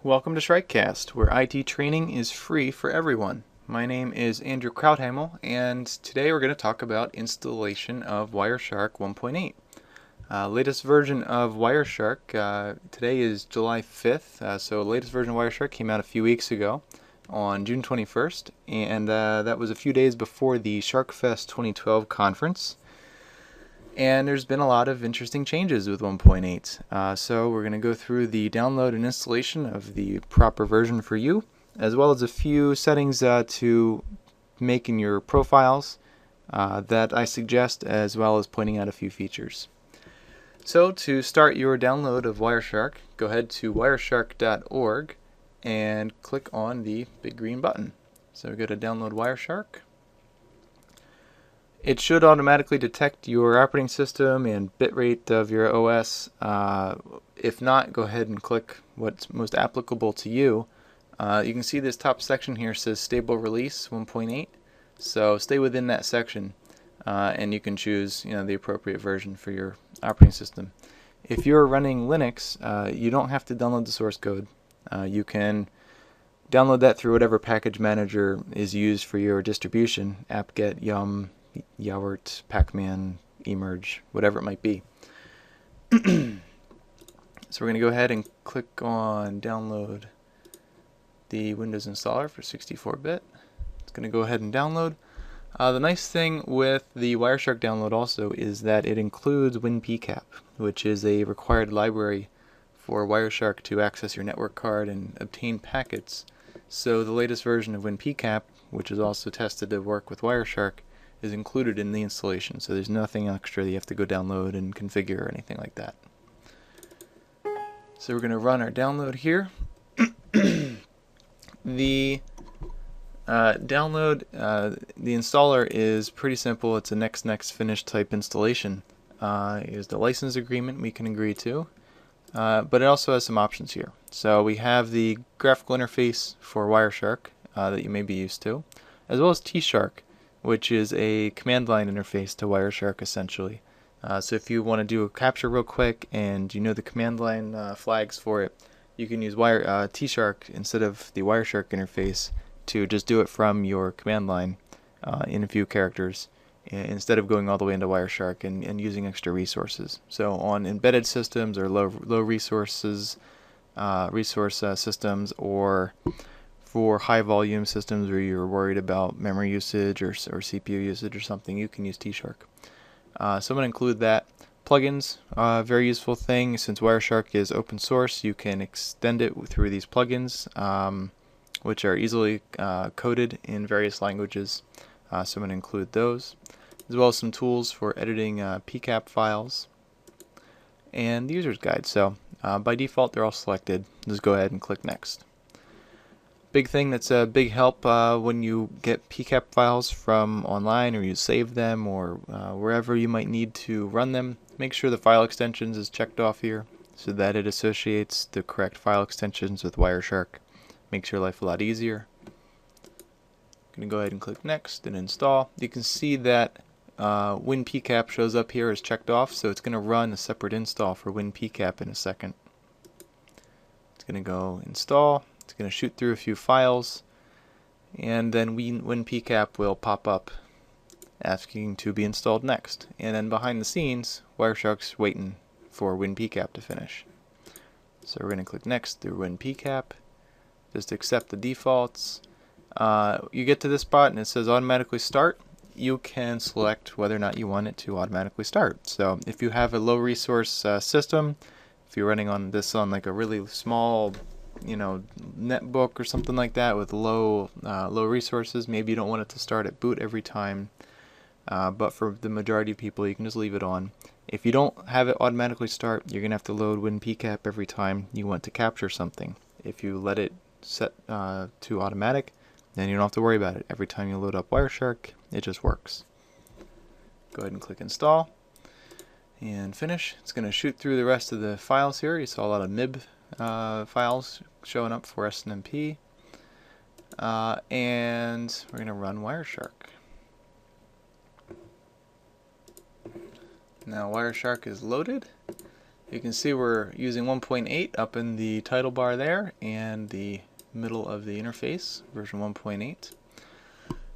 Welcome to ShrikeCast, where IT training is free for everyone. My name is Andrew Crouthamel, and today we're going to talk about installation of Wireshark 1.8. Latest version of Wireshark, today is July 5th, so latest version of Wireshark came out a few weeks ago on June 21st, and that was a few days before the SharkFest 2012 conference. And there's been a lot of interesting changes with 1.8. So we're going to go through the download and installation of the proper version for you, as well as a few settings to make in your profiles that I suggest, as well as pointing out a few features. So to start your download of Wireshark, go ahead to wireshark.org and click on the big green button. So go to download Wireshark. It should automatically detect your operating system and bitrate of your OS. If not, go ahead and click what's most applicable to you. You can see this top section here says Stable Release 1.8. So stay within that section, and you can choose the appropriate version for your operating system. If you're running Linux, you don't have to download the source code. You can download that through whatever package manager is used for your distribution, apt-get, yum, Yowert, Pacman, emerge, whatever it might be. So we're going to go ahead and click on download the Windows installer for 64-bit. It's going to go ahead and download. The nice thing with the Wireshark download also is that it includes WinPcap, which is a required library for Wireshark to access your network card and obtain packets. So the latest version of WinPcap, which is also tested to work with Wireshark, is included in the installation, so there's nothing extra that you have to go download and configure or anything like that. So we're going to run our download here. The download, the installer is pretty simple. It's a next finish type installation. Here's the license agreement we can agree to, but it also has some options here. So we have the graphical interface for Wireshark that you may be used to, as well as T-Shark, which is a command line interface to Wireshark essentially. So if you want to do a capture real quick and you know the command line flags for it, you can use T-Shark instead of the Wireshark interface to just do it from your command line in a few characters instead of going all the way into Wireshark and using extra resources. So on embedded systems or low resources systems, or for high volume systems where you're worried about memory usage or CPU usage or something, you can use T-Shark. So I'm going to include that. Plugins, very useful thing. Since Wireshark is open source, you can extend it through these plugins, which are easily coded in various languages. So I'm going to include those, as well as some tools for editing pcap files and the user's guide. So by default, they're all selected. Just go ahead and click Next. Big thing that's a big help when you get pcap files from online, or you save them, or wherever you might need to run them, make sure the file extensions is checked off here so that it associates the correct file extensions with Wireshark. Makes your life a lot easier. I'm going to go ahead and click Next and install. You can see that WinPcap shows up here as checked off, so it's going to run a separate install for WinPcap in a second. It's going to go install. It's going to shoot through a few files, and then WinPcap will pop up asking to be installed next. And then behind the scenes, Wireshark's waiting for WinPcap to finish. So we're going to click Next through WinPcap. Just accept the defaults. You get to this spot and it says automatically start. You can select whether or not you want it to automatically start. So if you have a low resource system, if you're running on this on like a really small netbook or something like that with low resources, maybe you don't want it to start at boot every time, but for the majority of people you can just leave it on. If you don't have it automatically start, you're gonna have to load WinPcap every time you want to capture something. If you let it set to automatic, then you don't have to worry about it. Every time you load up Wireshark, it just works. Go ahead and click install and finish. It's going to shoot through the rest of the files here. You saw a lot of MIB files showing up for SNMP. And we're going to run Wireshark. Now Wireshark is loaded, You can see we're using 1.8 up in the title bar there and the middle of the interface, version 1.8.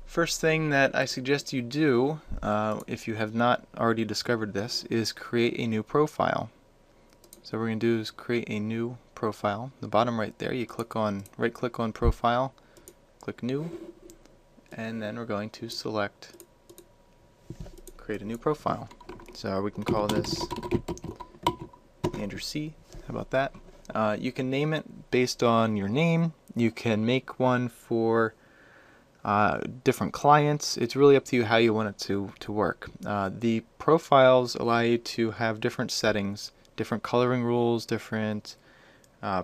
First thing that I suggest you do, if you have not already discovered this, is create a new profile. So what we're going to do is create a new profile. The bottom right there, you right click on profile, click new, and then we're going to select create a new profile. So we can call this Andrew C. How about that? You can name it based on your name. You can make one for different clients. It's really up to you how you want it to work. The profiles allow you to have different settings, different coloring rules, different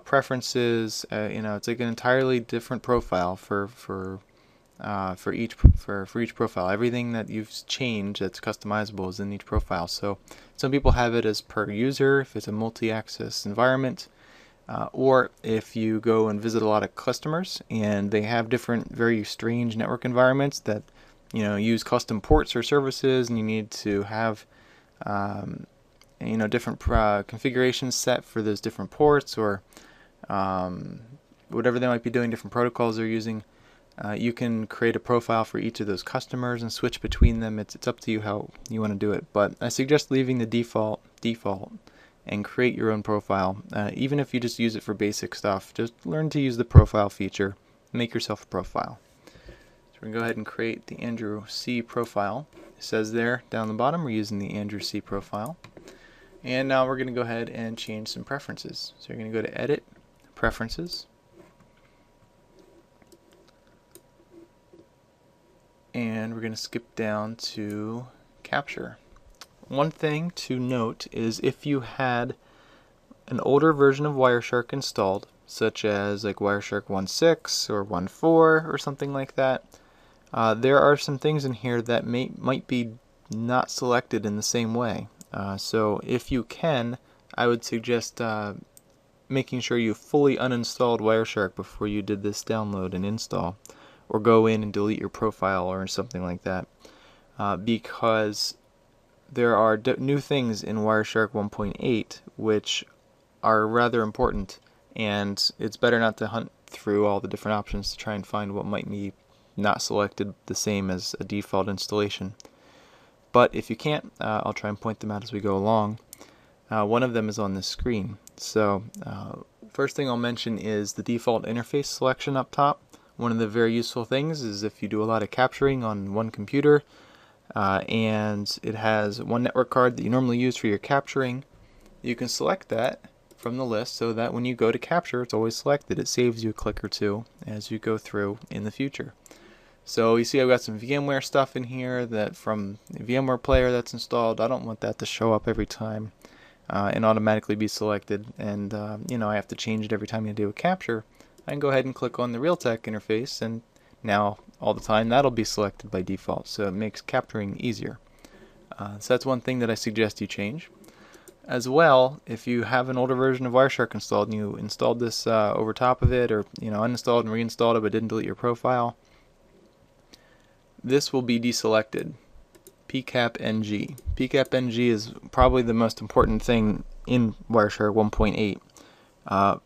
preferences. It's like an entirely different profile for each profile. Everything that you've changed that's customizable is in each profile. So some people have it as per user if it's a multi-access environment. Or if you go and visit a lot of customers and they have different very strange network environments that use custom ports or services, and you need to have different configurations set for those different ports, or whatever they might be doing, different protocols they're using, you can create a profile for each of those customers and switch between them. It's up to you how you want to do it, but I suggest leaving the default and create your own profile. Even if you just use it for basic stuff, just learn to use the profile feature. Make yourself a profile. So we're going to go ahead and create the Andrew C profile. It says there down the bottom we're using the Andrew C profile. And now we're going to go ahead and change some preferences. So you're going to go to Edit, Preferences, and we're going to skip down to Capture. One thing to note is if you had an older version of Wireshark installed, such as like Wireshark 1.6 or 1.4 or something like that, there are some things in here that might be not selected in the same way. So if you can, I would suggest making sure you fully uninstalled Wireshark before you did this download and install, or go in and delete your profile or something like that, because there are new things in Wireshark 1.8 which are rather important, and it's better not to hunt through all the different options to try and find what might be not selected the same as a default installation. But if you can't, I'll try and point them out as we go along. One of them is on this screen. So first thing I'll mention is the default interface selection up top. One of the very useful things is if you do a lot of capturing on one computer, and it has one network card that you normally use for your capturing, you can select that from the list so that when you go to capture, it's always selected. It saves you a click or two as you go through in the future. So you see I've got some VMware stuff in here that from the VMware player that's installed. I don't want that to show up every time and automatically be selected, and I have to change it every time you do a capture. I can go ahead and click on the Realtek interface, and now all the time that'll be selected by default, so it makes capturing easier. So that's one thing that I suggest you change. As well, if you have an older version of Wireshark installed and you installed this over top of it, or uninstalled and reinstalled it but didn't delete your profile, this will be deselected. pcap-ng. pcap-ng is probably the most important thing in Wireshark 1.8.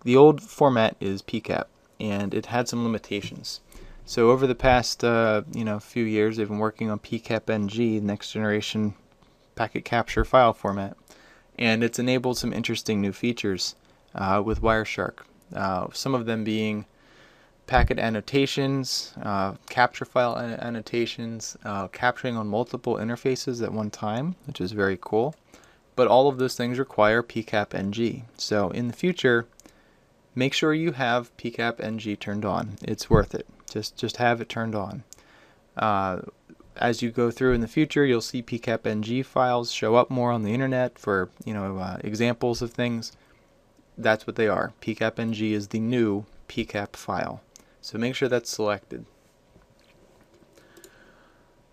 The old format is pcap, and it had some limitations. So over the past few years, they've been working on pcap-ng, next generation packet capture file format, and it's enabled some interesting new features with Wireshark. Some of them being packet annotations, capture file annotations, capturing on multiple interfaces at one time, which is very cool. But all of those things require pcap-ng. So in the future, make sure you have pcap-ng turned on. It's worth it. Just have it turned on. As you go through in the future, you'll see pcap-ng files show up more on the internet for examples of things. That's what they are. pcap-ng is the new pcap file. So make sure that's selected.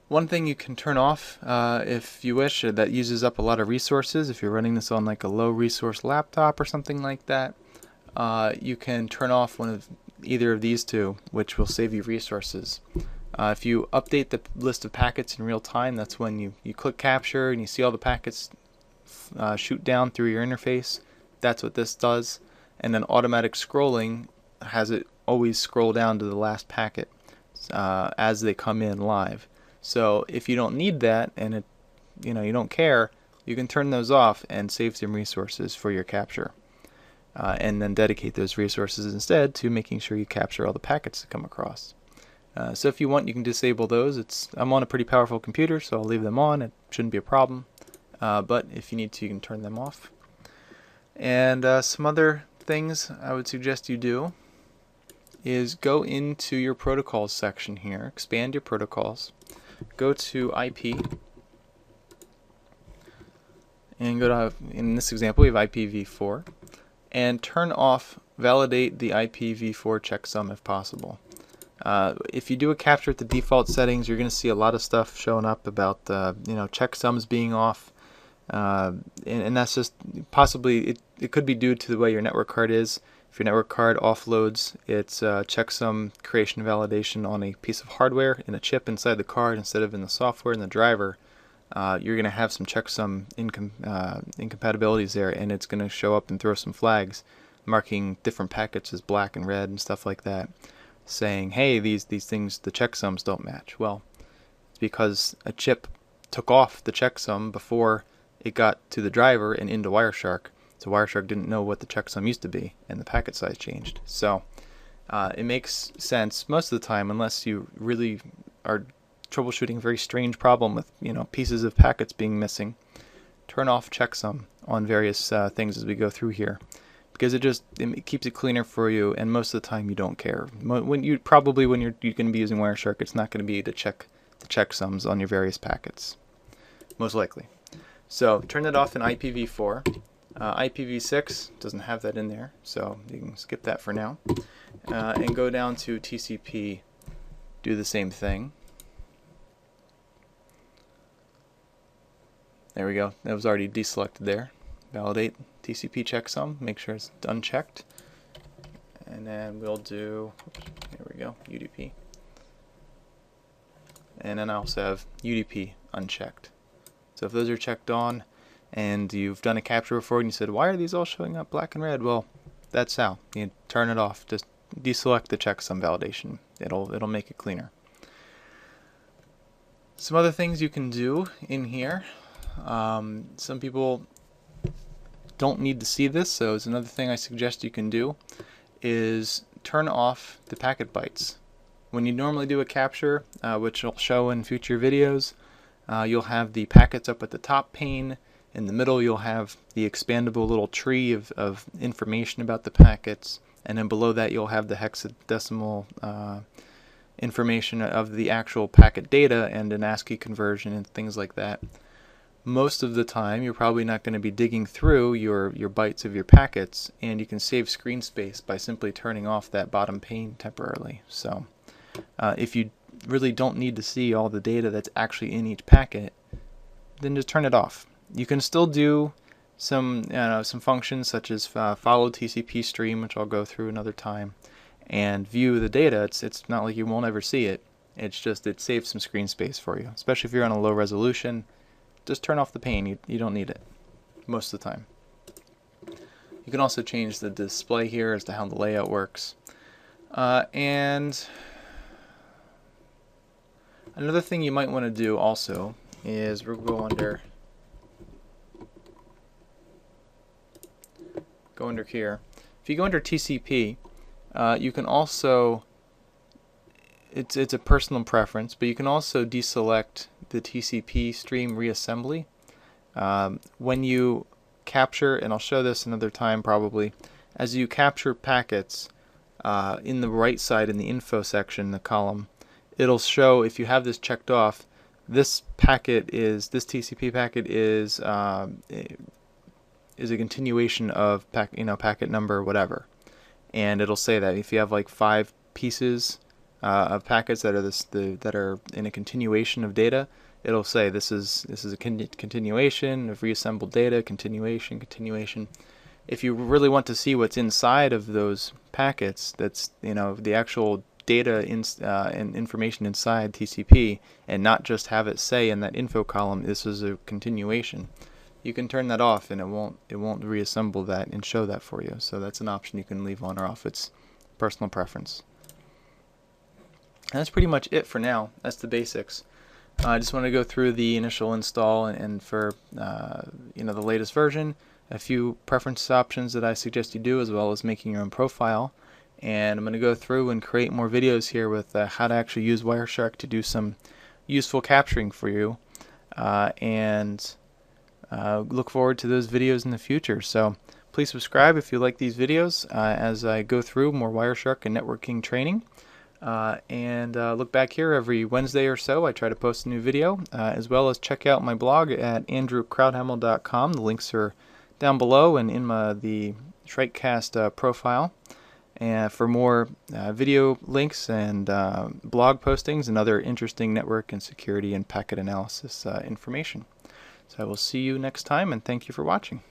One thing you can turn off if you wish, that uses up a lot of resources. If you're running this on like a low resource laptop or something like that, you can turn off one of either of these two, which will save you resources. If you update the list of packets in real time, that's when you click capture and you see all the packets shoot down through your interface. That's what this does. And then automatic scrolling has it always scroll down to the last packet as they come in live. So if you don't need that and you don't care, you can turn those off and save some resources for your capture. And then dedicate those resources instead to making sure you capture all the packets that come across. So if you want, you can disable those. I'm on a pretty powerful computer, so I'll leave them on. It shouldn't be a problem. But if you need to, you can turn them off. And some other things I would suggest you do is go into your protocols section here, expand your protocols, go to IP, and go to, in this example, we have IPv4, and turn off validate the IPv4 checksum if possible. If you do a capture at the default settings, you're going to see a lot of stuff showing up about checksums being off, and that's just possibly it could be due to the way your network card is. If your network card offloads its checksum creation validation on a piece of hardware in a chip inside the card instead of in the software in the driver, you're going to have some checksum incompatibilities there, and it's going to show up and throw some flags marking different packets as black and red and stuff like that, saying, hey, these things, the checksums don't match. Well, it's because a chip took off the checksum before it got to the driver and into Wireshark. So Wireshark didn't know what the checksum used to be, and the packet size changed. So it makes sense most of the time, unless you really are troubleshooting a very strange problem with pieces of packets being missing. Turn off checksum on various things as we go through here, because it keeps it cleaner for you, and most of the time you don't care. When you're going to be using Wireshark, it's not going to be to check the checksums on your various packets, most likely. So turn that off in IPv4. IPv6 doesn't have that in there, so you can skip that for now. And go down to TCP, do the same thing. There we go, that was already deselected there. Validate TCP checksum, make sure it's unchecked. And then we'll do, there we go, UDP. And then I also have UDP unchecked. So if those are checked on, and you've done a capture before and you said, why are these all showing up black and red? Well, that's how. You turn it off. Just deselect the checksum validation. It'll make it cleaner. Some other things you can do in here. Some people don't need to see this, so it's another thing I suggest you can do is turn off the packet bytes. When you normally do a capture, which I'll show in future videos, you'll have the packets up at the top pane. In the middle you'll have the expandable little tree of information about the packets, and then below that you'll have the hexadecimal information of the actual packet data and an ASCII conversion and things like that. Most of the time you're probably not going to be digging through your bytes of your packets, and you can save screen space by simply turning off that bottom pane temporarily. So if you really don't need to see all the data that's actually in each packet, then just turn it off. You can still do some functions such as follow TCP stream, which I'll go through another time, and view the data. It's not like you won't ever see it. It's just it saves some screen space for you, especially if you're on a low resolution. Just turn off the pane. You don't need it most of the time. You can also change the display here as to how the layout works. And another thing you might want to do also is we'll go under here. If you go under TCP, you can also, it's a personal preference, but you can also deselect the TCP stream reassembly. When you capture, and I'll show this another time probably, as you capture packets in the right side in the info section, the column, it'll show, if you have this checked off, this TCP packet is a continuation of packet number whatever, and it'll say that if you have like 5 pieces of packets that are in a continuation of data, it'll say this is a continuation of reassembled data, continuation. If you really want to see what's inside of those packets, that's the actual data and information inside TCP, and not just have it say in that info column this is a continuation, you can turn that off, and it won't reassemble that and show that for you. So that's an option you can leave on or off. It's personal preference. And that's pretty much it for now. That's the basics. I just want to go through the initial install, and for the latest version, a few preference options that I suggest you do, as well as making your own profile. And I'm going to go through and create more videos here with how to actually use Wireshark to do some useful capturing for you, and look forward to those videos in the future. So please subscribe if you like these videos as I go through more Wireshark and networking training. And look back here every Wednesday or so. I try to post a new video, as well as check out my blog at andrewcrouthamel.com. The links are down below and in the ShrikeCast profile, and for more video links and blog postings and other interesting network and security and packet analysis information. So I will see you next time, and thank you for watching.